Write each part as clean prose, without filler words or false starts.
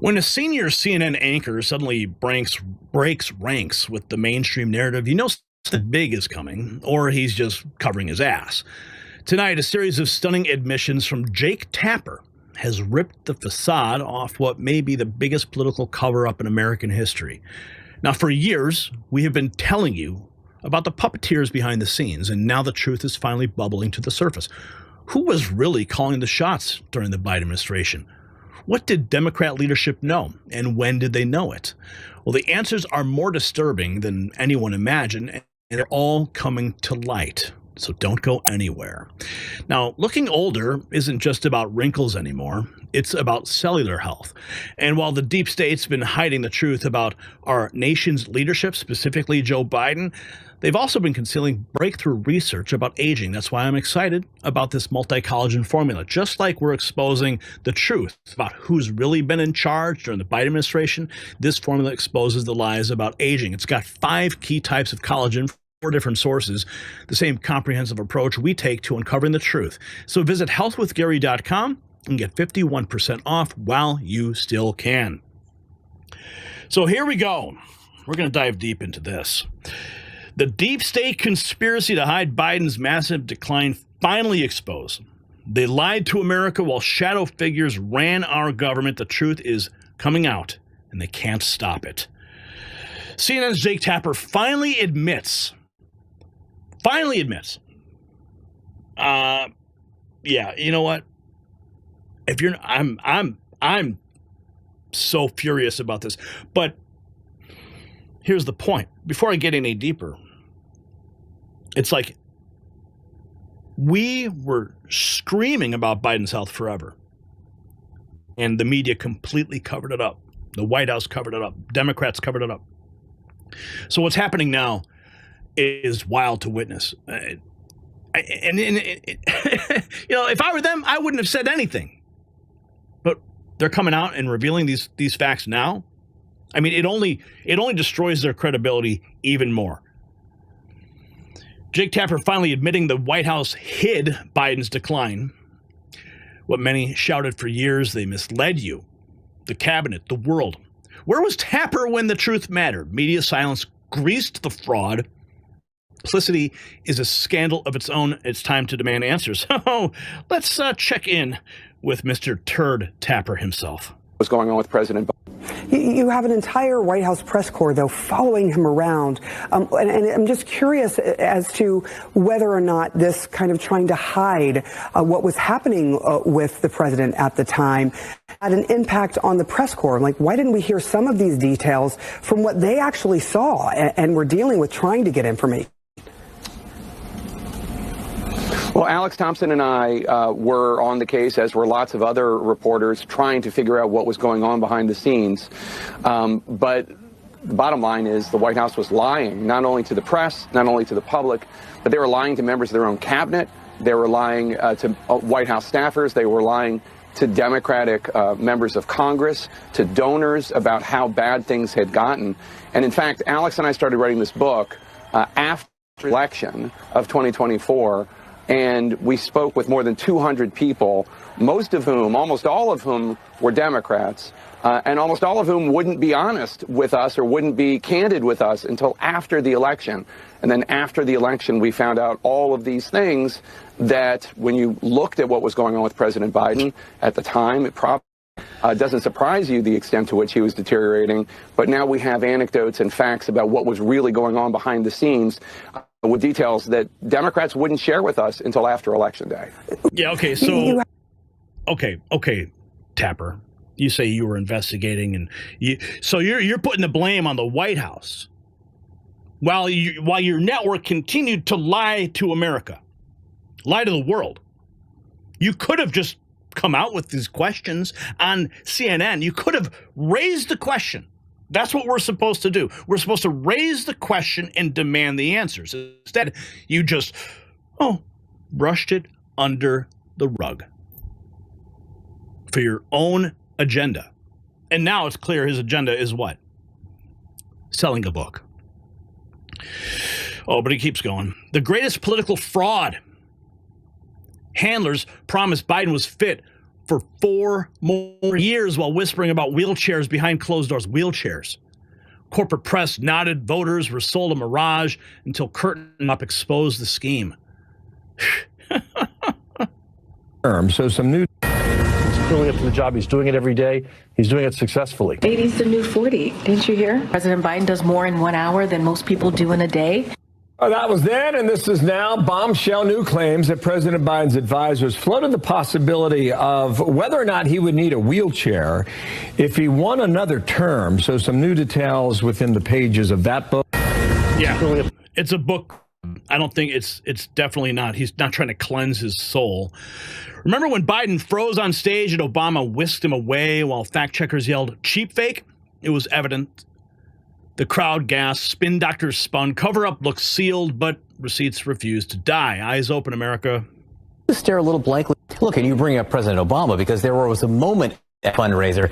When a senior CNN anchor suddenly breaks ranks with the mainstream narrative, you know something big is coming, or he's just covering his ass. Tonight, a series of stunning admissions from Jake Tapper has ripped the facade off what may be the biggest political cover-up in American history. Now, for years, we have been telling you about the puppeteers behind the scenes, and now the truth is finally bubbling to the surface. Who was really calling the shots during the Biden administration? What did Democrat leadership know, and when did they know it? Well, the answers are more disturbing than anyone imagined, and they're all coming to light. So don't go anywhere. Now, looking older isn't just about wrinkles anymore. It's about cellular health. And while the deep state's been hiding the truth about our nation's leadership, specifically Joe Biden, they've also been concealing breakthrough research about aging. That's why I'm excited about this multi-collagen formula. Just like we're exposing the truth about who's really been in charge during the Biden administration, this formula exposes the lies about aging. It's got 5 key types of collagen, 4 different sources, the same comprehensive approach we take to uncovering the truth. So visit healthwithgary.com and get 51% off while you still can. So here we go. We're going to dive deep into this. The deep state conspiracy to hide Biden's massive decline finally exposed. They lied to America while shadow figures ran our government. The truth is coming out, and they can't stop it. CNN's Jake Tapper finally admits, yeah, you know what? If you're, I'm so furious about this, but here's the point. Before I get any deeper, it's like we were screaming about Biden's health forever, and the media completely covered it up. The White House covered it up. Democrats covered it up. So what's happening now is wild to witness. You know, if I were them, I wouldn't have said anything. But they're coming out and revealing these facts now. I mean, it only destroys their credibility even more. Jake Tapper finally admitting the White House hid Biden's decline. What many shouted for years, they misled you, the cabinet, the world. Where was Tapper when the truth mattered? Media silence greased the fraud. Complicity is a scandal of its own. It's time to demand answers. So let's check in with Mr. Turd Tapper himself. What's going on with President Biden? You have an entire White House press corps, though, following him around. And I'm just curious as to whether or not this kind of trying to hide what was happening with the president at the time had an impact on the press corps. Like, why didn't we hear some of these details from what they actually saw and were dealing with trying to get information? Well, Alex Thompson and I were on the case, as were lots of other reporters, trying to figure out what was going on behind the scenes. But the bottom line is the White House was lying, not only to the press, not only to the public, but they were lying to members of their own cabinet. They were lying to White House staffers. They were lying to Democratic members of Congress, to donors about how bad things had gotten. And in fact, Alex and I started writing this book after the election of 2024. And we spoke with more than 200 people, most of whom, almost all of whom, were Democrats, and almost all of whom wouldn't be honest with us or wouldn't be candid with us until after the election. And then after the election, we found out all of these things that when you looked at what was going on with President Biden at the time, it probably doesn't surprise you the extent to which he was deteriorating. But now we have anecdotes and facts about what was really going on behind the scenes, with details that Democrats wouldn't share with us until after Election Day. Yeah, okay, so, okay, Tapper, you say you were investigating, and so you're putting the blame on the White House while your network continued to lie to America, lie to the world. You could have just come out with these questions on CNN. You could have raised the question. That's what we're supposed to do. We're supposed to raise the question and demand the answers. Instead, you just, brushed it under the rug for your own agenda. And now it's clear his agenda is what? Selling a book. Oh, but he keeps going. The greatest political fraud. Handlers promised Biden was fit for 4 more years while whispering about wheelchairs behind closed doors. Wheelchairs. Corporate press nodded voters were sold a mirage until Curtain Up exposed the scheme. So some new. He's filling up to the job. He's doing it every day. He's doing it successfully. 80's the new 40. Didn't you hear? President Biden does more in 1 hour than most people do in a day. That was then, and this is now. Bombshell new claims that President Biden's advisors floated the possibility of whether or not he would need a wheelchair if he won another term. So some new details within the pages of that book. Yeah, it's a book. I don't think it's definitely not. He's not trying to cleanse his soul. Remember when Biden froze on stage and Obama whisked him away while fact checkers yelled, "Cheap fake"? It was evident. The crowd gasped, spin doctors spun, cover-up looked sealed, but receipts refused to die. Eyes open, America. Stare a little blankly. Look, and you bring up President Obama because there was a moment at fundraiser,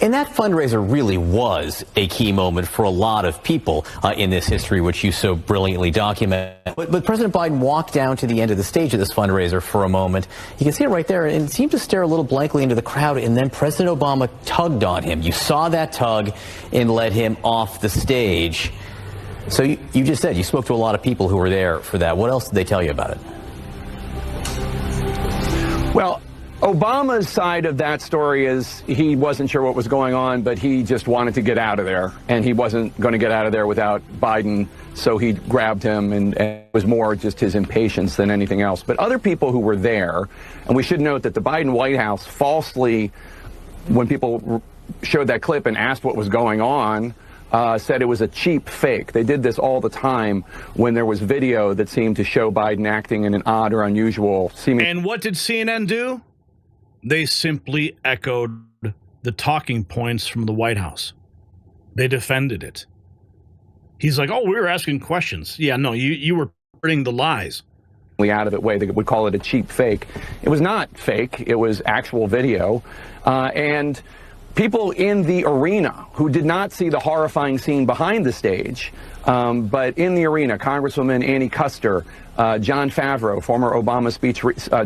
and that fundraiser really was a key moment for a lot of people in this history, which you so brilliantly document. But President Biden walked down to the end of the stage of this fundraiser for a moment. You can see it right there, and seemed to stare a little blankly into the crowd, and then President Obama tugged on him. You saw that tug and led him off the stage. So you just said you spoke to a lot of people who were there for that. What else did they tell you about it? Well, Obama's side of that story is he wasn't sure what was going on, but he just wanted to get out of there, and he wasn't going to get out of there without Biden, so he grabbed him, and it was more just his impatience than anything else. But other people who were there, and we should note that the Biden White House falsely, when people showed that clip and asked what was going on, said it was a cheap fake. They did this all the time when there was video that seemed to show Biden acting in an odd or unusual seeming. And what did CNN do? They simply echoed the talking points from the White House. They defended it. He's like, oh, we were asking questions. Yeah, no, you were spreading the lies. Out of it way, they would call it a cheap fake. It was not fake. It was actual video. And people in the arena who did not see the horrifying scene behind the stage, but in the arena, Congresswoman Annie Kuster, John Favreau, former Obama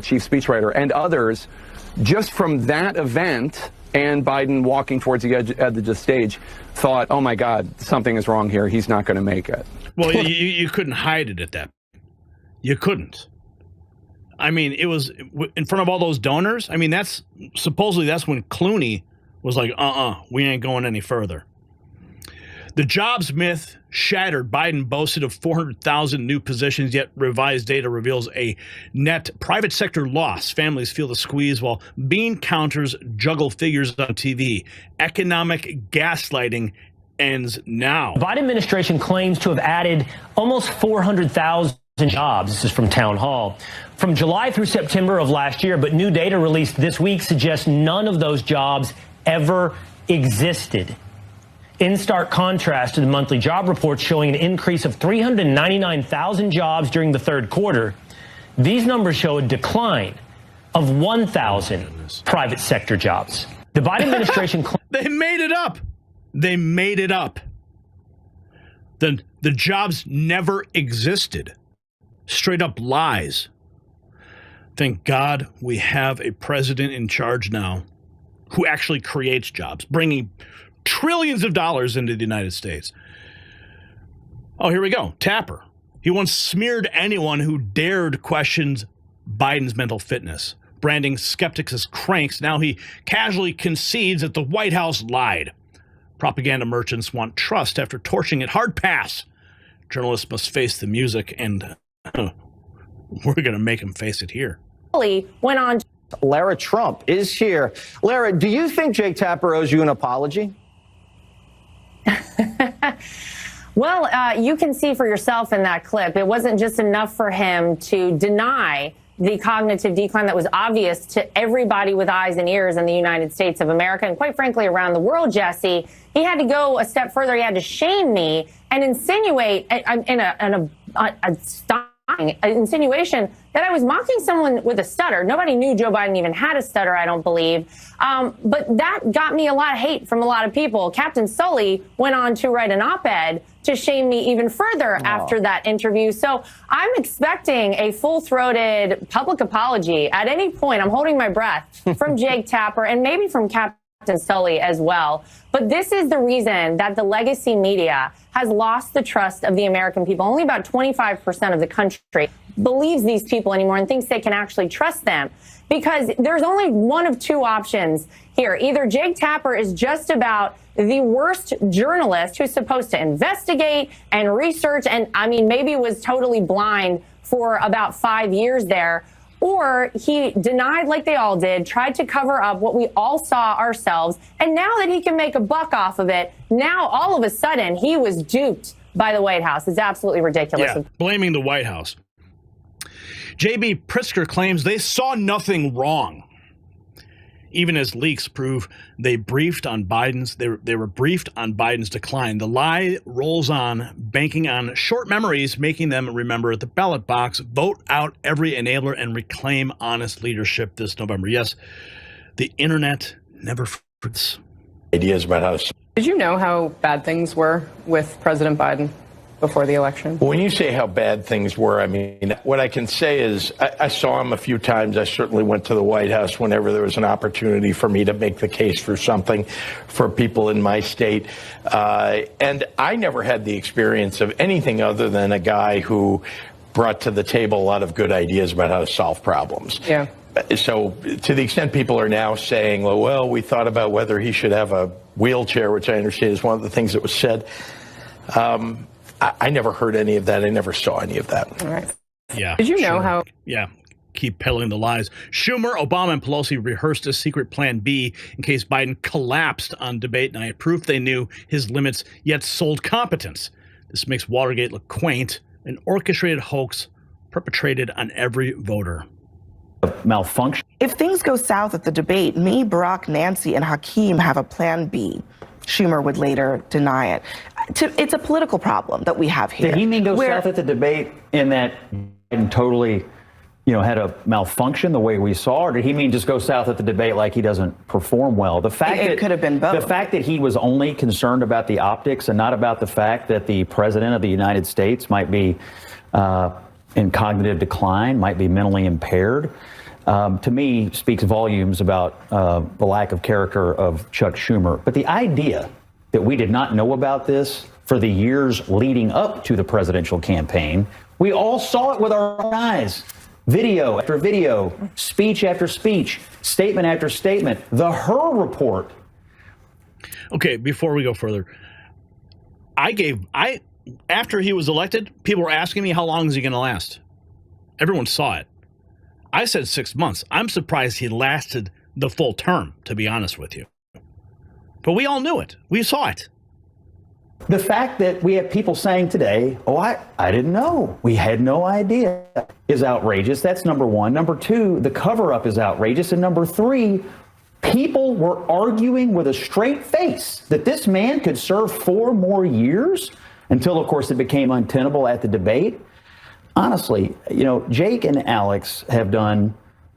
chief speechwriter, and others, just from that event and Biden walking towards the edge of the stage, thought, oh my God, something is wrong here. He's not going to make it. Well, you couldn't hide it at that. You couldn't. I mean, it was in front of all those donors. I mean, that's when Clooney was like, we ain't going any further. The jobs myth shattered. Biden boasted of 400,000 new positions, yet revised data reveals a net private sector loss. Families feel the squeeze while bean counters juggle figures on TV. Economic gaslighting ends now. The Biden administration claims to have added almost 400,000 jobs. This is from Town Hall. From July through September of last year, but new data released this week suggests none of those jobs ever existed. In stark contrast to the monthly job reports showing an increase of 399,000 jobs during the third quarter, these numbers show a decline of 1,000 private sector jobs. The Biden administration... They made it up. They made it up. The jobs never existed. Straight up lies. Thank God we have a president in charge now who actually creates jobs, bringing trillions of dollars into the United States. Oh, here we go. Tapper. He once smeared anyone who dared question Biden's mental fitness, branding skeptics as cranks. Now he casually concedes that the White House lied. Propaganda merchants want trust after torching it. Hard pass. Journalists must face the music, and we're going to make them face it here. Went on. Lara Trump is here. Lara, do you think Jake Tapper owes you an apology? Well, you can see for yourself in that clip, it wasn't just enough for him to deny the cognitive decline that was obvious to everybody with eyes and ears in the United States of America and quite frankly around the world, Jesse. He had to go a step further. He had to shame me and insinuate in a style insinuation that I was mocking someone with a stutter. Nobody knew Joe Biden even had a stutter, I don't believe. But that got me a lot of hate from a lot of people. Captain Sully went on to write an op-ed to shame me even further after that interview. So I'm expecting a full-throated public apology at any point. I'm holding my breath from Jake Tapper and maybe from Captain Sully as well. But this is the reason that the legacy media has lost the trust of the American people. Only about 25% of the country believes these people anymore and thinks they can actually trust them, because there's only one of two options here. Either Jake Tapper is just about the worst journalist who's supposed to investigate and research, and I mean, maybe was totally blind for about 5 years there, or he denied, like they all did, tried to cover up what we all saw ourselves. And now that he can make a buck off of it, now all of a sudden he was duped by the White House. It's absolutely ridiculous. Yeah, blaming the White House. J.B. Pritzker claims they saw nothing wrong, even as leaks prove they were briefed on Biden's decline. The lie rolls on, banking on short memories, making them remember at the ballot box, vote out every enabler and reclaim honest leadership this November. Yes, the internet never forgets. Ideas about how. Did you know how bad things were with President Biden before the election? When you say how bad things were, I mean, what I can say is I saw him a few times. I certainly went to the White House whenever there was an opportunity for me to make the case for something for people in my state. And I never had the experience of anything other than a guy who brought to the table a lot of good ideas about how to solve problems. Yeah. So to the extent people are now saying, well, we thought about whether he should have a wheelchair, which I understand is one of the things that was said. I never heard any of that. I never saw any of that. All right. Yeah. Did you know how? Yeah. Keep peddling the lies. Schumer, Obama, and Pelosi rehearsed a secret plan B in case Biden collapsed on debate night. Proof they knew his limits, yet sold competence. This makes Watergate look quaint, an orchestrated hoax perpetrated on every voter. Malfunction. If things go south at the debate, me, Barack, Nancy, and Hakeem have a plan B. Schumer would later deny it. It's a political problem that we have here. Did he mean go south at the debate in that Biden totally, had a malfunction the way we saw, or did he mean just go south at the debate like he doesn't perform well? The fact it could have been both. The fact that he was only concerned about the optics and not about the fact that the president of the United States might be in cognitive decline, might be mentally impaired, to me speaks volumes about the lack of character of Chuck Schumer. But the idea that we did not know about this for the years leading up to the presidential campaign, we all saw it with our own eyes. Video after video, speech after speech, statement after statement. The Her report. Okay, before we go further, after he was elected, people were asking me how long is he going to last? Everyone saw it. I said 6 months. I'm surprised he lasted the full term, to be honest with you. But we all knew it. We saw it. The fact that we have people saying today, I didn't know, we had no idea, is outrageous. That's number one. Number two, the cover-up is outrageous. And number three, people were arguing with a straight face that this man could serve 4 more years until, of course, it became untenable at the debate. Honestly, Jake and Alex have done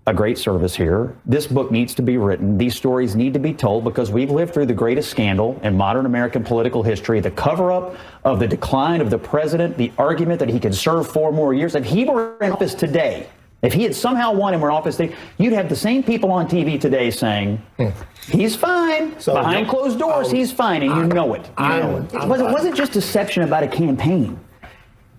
a great service here. This book needs to be written. These stories need to be told because we've lived through the greatest scandal in modern American political history, the cover-up of the decline of the president, the argument that he could serve 4 more years. If he were in office today, if he had somehow won and were in office today, you'd have the same people on TV today saying, he's fine. So behind closed doors, he's fine, and you know it. It wasn't just deception about a campaign.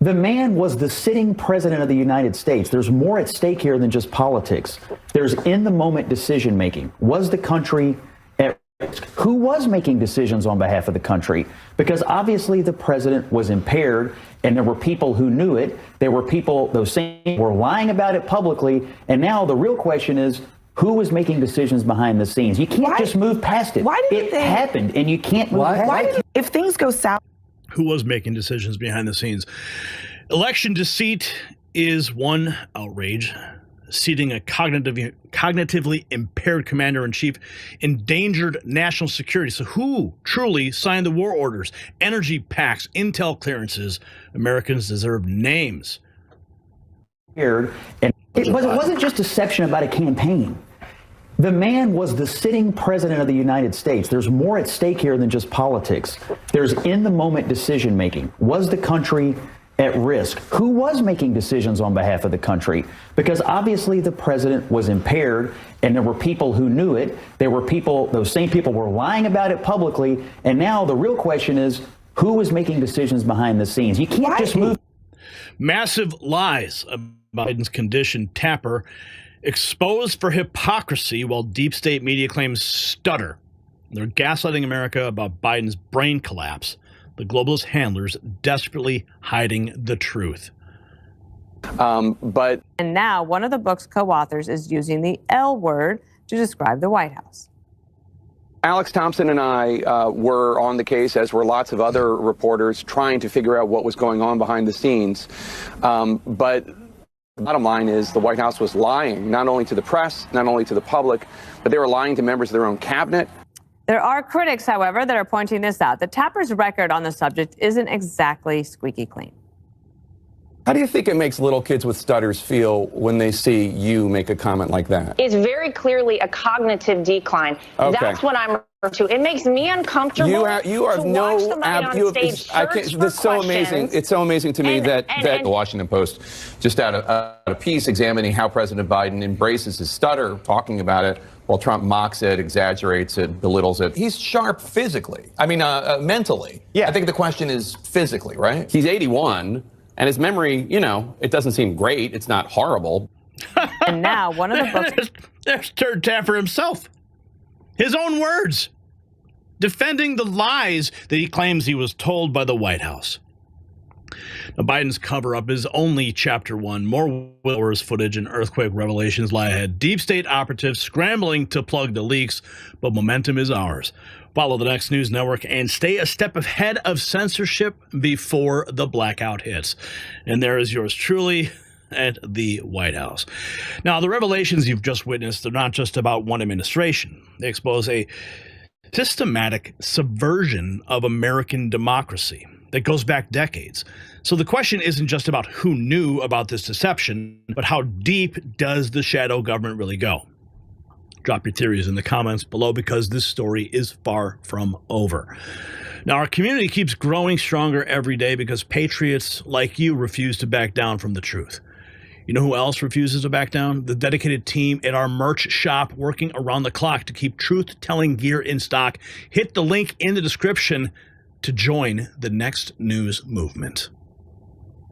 The man was the sitting president of the United States. There's more at stake here than just politics. There's in-the-moment decision-making. Was the country at risk? Who was making decisions on behalf of the country? Because obviously the president was impaired, and there were people who knew it. There were people, those same were lying about it publicly. And now the real question is, who was making decisions behind the scenes? You can't just move past it. It happened, and you can't move past it. If things go south. Who was making decisions behind the scenes? Election deceit is one outrage. Seating a cognitively impaired commander-in-chief endangered national security. So who truly signed the war orders, energy pacts, intel clearances? Americans deserve names. And it wasn't just deception about a campaign. The man was the sitting president of the United States. There's more at stake here than just politics. There's in-the-moment decision-making. Was the country at risk? Who was making decisions on behalf of the country? Because obviously the president was impaired, and there were people who knew it. There were people, those same people were lying about it publicly, and now the real question is, who was making decisions behind the scenes? You can't just move. Massive lies about Biden's condition. Tapper exposed for hypocrisy while deep state media claims stutter. They're gaslighting America about Biden's brain collapse. The globalist handlers desperately hiding the truth. And now one of the book's co-authors is using the L word to describe the White House. Alex Thompson and I were on the case, as were lots of other reporters, trying to figure out what was going on behind the scenes. But the bottom line is the White House was lying, not only to the press, not only to the public, but they were lying to members of their own cabinet. There are critics, however, that are pointing this out. The Tapper's record on the subject isn't exactly squeaky clean. How do you think it makes little kids with stutters feel when they see you make a comment like that? It's very clearly a cognitive decline. Okay. That's what I'm referring to. It makes me uncomfortable. You are to watch somebody on stage search for It's so amazing. It's so amazing to me that the Washington Post just out a piece examining how President Biden embraces his stutter, talking about it, while Trump mocks it, exaggerates it, belittles it. He's sharp physically. I mean, mentally. Yeah. I think the question is physically, right? He's 81. And his memory, you know, it doesn't seem great. It's not horrible. And now one of the books. There's Turd Tapper himself. His own words. Defending the lies that he claims he was told by the White House. Now, Biden's cover-up is only chapter 1. More wars footage and earthquake revelations lie ahead. Deep state operatives scrambling to plug the leaks, but momentum is ours. Follow the Next News Network and stay a step ahead of censorship before the blackout hits. And there is yours truly at the White House. Now, the revelations you've just witnessed are not just about one administration. They expose a systematic subversion of American democracy that goes back decades. So the question isn't just about who knew about this deception, but how deep does the shadow government really go? Drop your theories in the comments below, because this story is far from over. Now, our community keeps growing stronger every day because patriots like you refuse to back down from the truth. You know who else refuses to back down? The dedicated team at our merch shop, working around the clock to keep truth-telling gear in stock. Hit the link in the description to join the Next News movement.